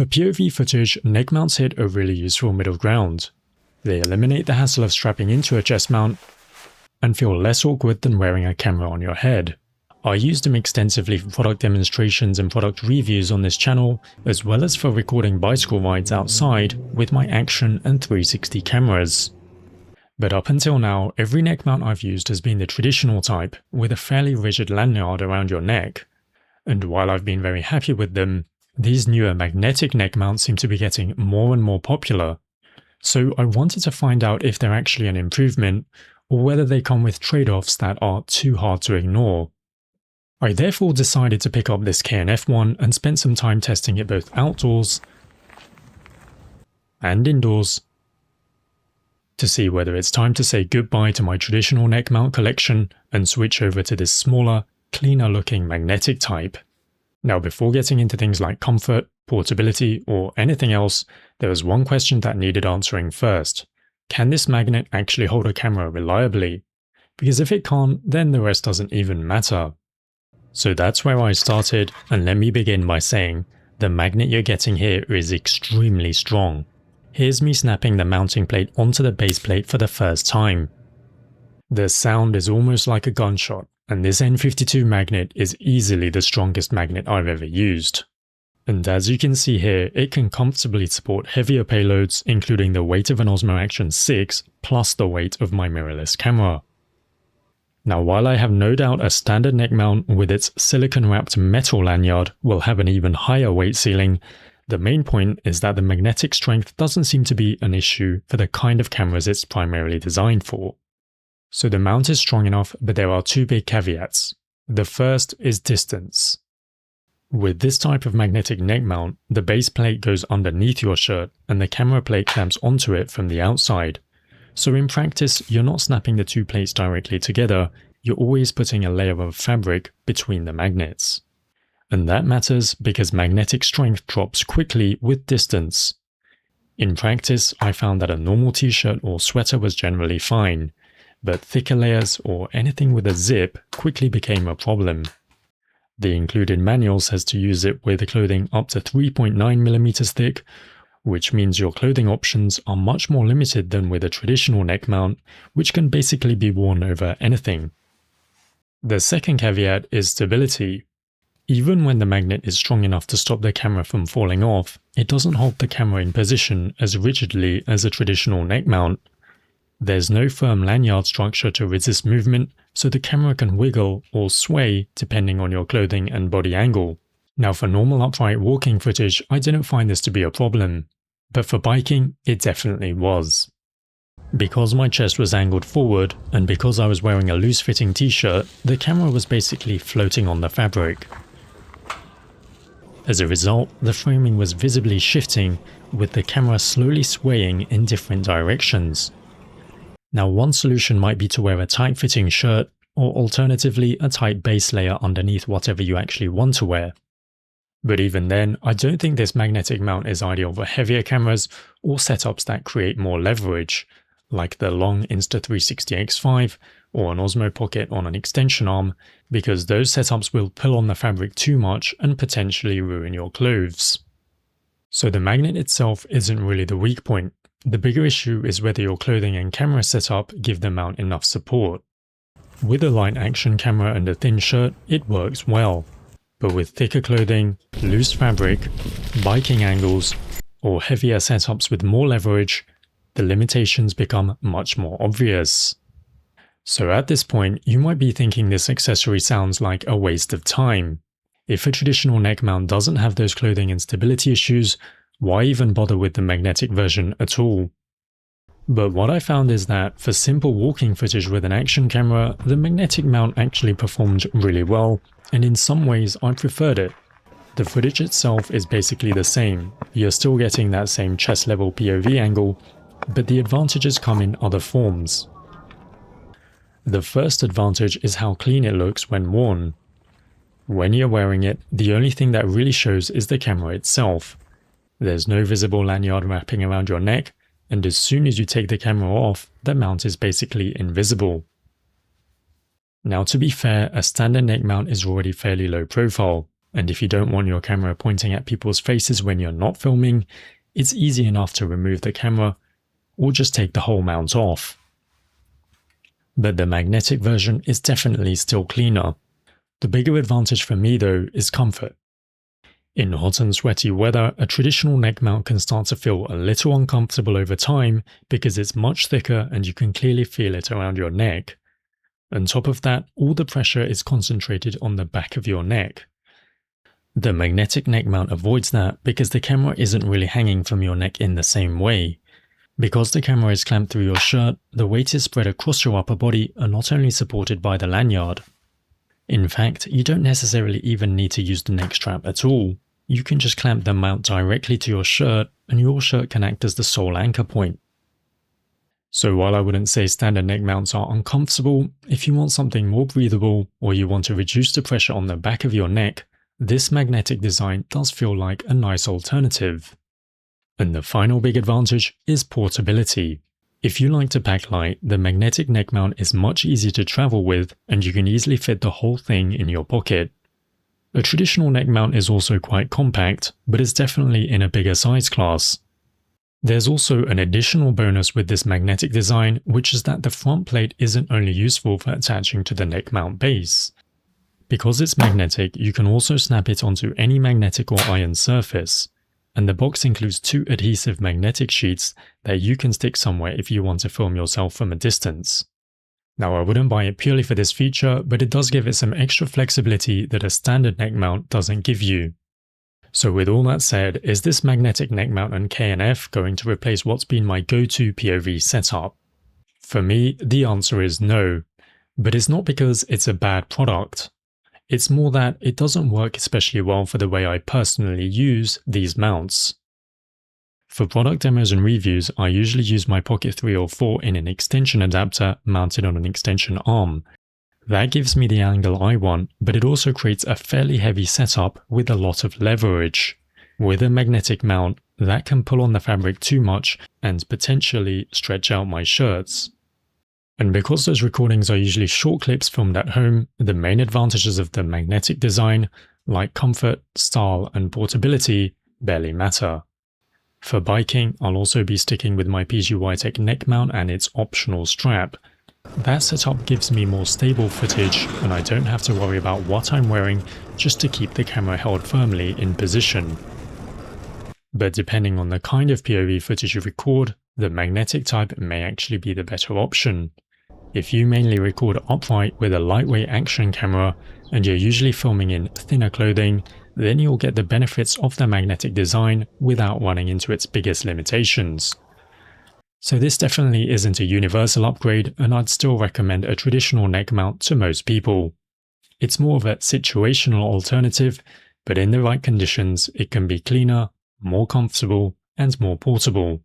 For POV footage, neck mounts hit a really useful middle ground. They eliminate the hassle of strapping into a chest mount and feel less awkward than wearing a camera on your head. I used them extensively for product demonstrations and product reviews on this channel, as well as for recording bicycle rides outside with my Action and 360 cameras. But up until now, every neck mount I've used has been the traditional type, with a fairly rigid lanyard around your neck. And while I've been very happy with them, these newer magnetic neck mounts seem to be getting more and more popular. So I wanted to find out if they're actually an improvement, or whether they come with trade-offs that are too hard to ignore. I therefore decided to pick up this K&F one and spent some time testing it both outdoors and indoors to see whether it's time to say goodbye to my traditional neck mount collection and switch over to this smaller, cleaner looking magnetic type. Now, before getting into things like comfort, portability, or anything else, there was one question that needed answering first. Can this magnet actually hold a camera reliably? Because if it can't, then the rest doesn't even matter. So that's where I started, and let me begin by saying, the magnet you're getting here is extremely strong. Here's me snapping the mounting plate onto the base plate for the first time. The sound is almost like a gunshot, and this N52 magnet is easily the strongest magnet I've ever used. And as you can see here, it can comfortably support heavier payloads, including the weight of an Osmo Action 6 plus the weight of my mirrorless camera. Now, while I have no doubt a standard neck mount with its silicone-wrapped metal lanyard will have an even higher weight ceiling, the main point is that the magnetic strength doesn't seem to be an issue for the kind of cameras it's primarily designed for. So the mount is strong enough, but there are two big caveats. The first is distance. With this type of magnetic neck mount, the base plate goes underneath your shirt and the camera plate clamps onto it from the outside. So in practice, you're not snapping the two plates directly together, you're always putting a layer of fabric between the magnets. And that matters because magnetic strength drops quickly with distance. In practice, I found that a normal t-shirt or sweater was generally fine, but thicker layers or anything with a zip quickly became a problem. The included manual says to use it with clothing up to 3.9mm thick, which means your clothing options are much more limited than with a traditional neck mount, which can basically be worn over anything. The second caveat is stability. Even when the magnet is strong enough to stop the camera from falling off, it doesn't hold the camera in position as rigidly as a traditional neck mount. There's no firm lanyard structure to resist movement, so the camera can wiggle or sway depending on your clothing and body angle. Now, for normal upright walking footage, I didn't find this to be a problem, but for biking, it definitely was. Because my chest was angled forward, and because I was wearing a loose-fitting t-shirt, the camera was basically floating on the fabric. As a result, the framing was visibly shifting, with the camera slowly swaying in different directions. Now, one solution might be to wear a tight-fitting shirt, or alternatively a tight base layer underneath whatever you actually want to wear. But even then, I don't think this magnetic mount is ideal for heavier cameras or setups that create more leverage, like the long Insta360 X5 or an Osmo Pocket on an extension arm, because those setups will pull on the fabric too much and potentially ruin your clothes. So the magnet itself isn't really the weak point. The bigger issue is whether your clothing and camera setup give the mount enough support. With a light action camera and a thin shirt, it works well. But with thicker clothing, loose fabric, biking angles, or heavier setups with more leverage, the limitations become much more obvious. So at this point, you might be thinking this accessory sounds like a waste of time. If a traditional neck mount doesn't have those clothing and stability issues, why even bother with the magnetic version at all? But what I found is that for simple walking footage with an action camera, the magnetic mount actually performed really well, and in some ways I preferred it. The footage itself is basically the same, you're still getting that same chest level POV angle, but the advantages come in other forms. The first advantage is how clean it looks when worn. When you're wearing it, the only thing that really shows is the camera itself. There's no visible lanyard wrapping around your neck, and as soon as you take the camera off, the mount is basically invisible. Now, to be fair, a standard neck mount is already fairly low profile. And if you don't want your camera pointing at people's faces when you're not filming, it's easy enough to remove the camera or just take the whole mount off. But the magnetic version is definitely still cleaner. The bigger advantage for me though is comfort. In hot and sweaty weather, a traditional neck mount can start to feel a little uncomfortable over time because it's much thicker and you can clearly feel it around your neck. On top of that, all the pressure is concentrated on the back of your neck. The magnetic neck mount avoids that because the camera isn't really hanging from your neck in the same way. Because the camera is clamped through your shirt, the weight is spread across your upper body and not only supported by the lanyard. In fact, you don't necessarily even need to use the neck strap at all. You can just clamp the mount directly to your shirt and your shirt can act as the sole anchor point. So while I wouldn't say standard neck mounts are uncomfortable, if you want something more breathable or you want to reduce the pressure on the back of your neck, this magnetic design does feel like a nice alternative. And the final big advantage is portability. If you like to pack light, the magnetic neck mount is much easier to travel with and you can easily fit the whole thing in your pocket. A traditional neck mount is also quite compact, but is definitely in a bigger size class. There's also an additional bonus with this magnetic design, which is that the front plate isn't only useful for attaching to the neck mount base. Because it's magnetic, you can also snap it onto any magnetic or iron surface. And the box includes 2 adhesive magnetic sheets that you can stick somewhere if you want to film yourself from a distance. Now I wouldn't buy it purely for this feature, but it does give it some extra flexibility that a standard neck mount doesn't give you. So with all that said, is this magnetic neck mount on K&F going to replace what's been my go-to POV setup? For me, the answer is no. But it's not because it's a bad product. It's more that it doesn't work especially well for the way I personally use these mounts. For product demos and reviews, I usually use my Pocket 3 or 4 in an extension adapter mounted on an extension arm. That gives me the angle I want, but it also creates a fairly heavy setup with a lot of leverage. With a magnetic mount, that can pull on the fabric too much and potentially stretch out my shirts. And because those recordings are usually short clips filmed at home, the main advantages of the magnetic design, like comfort, style, and portability, barely matter. For biking, I'll also be sticking with my PGY-Tech neck mount and its optional strap. That setup gives me more stable footage and I don't have to worry about what I'm wearing just to keep the camera held firmly in position. But depending on the kind of POV footage you record, the magnetic type may actually be the better option. If you mainly record upright with a lightweight action camera and you're usually filming in thinner clothing, then you'll get the benefits of the magnetic design without running into its biggest limitations. So this definitely isn't a universal upgrade and I'd still recommend a traditional neck mount to most people. It's more of a situational alternative, but in the right conditions it can be cleaner, more comfortable, and more portable.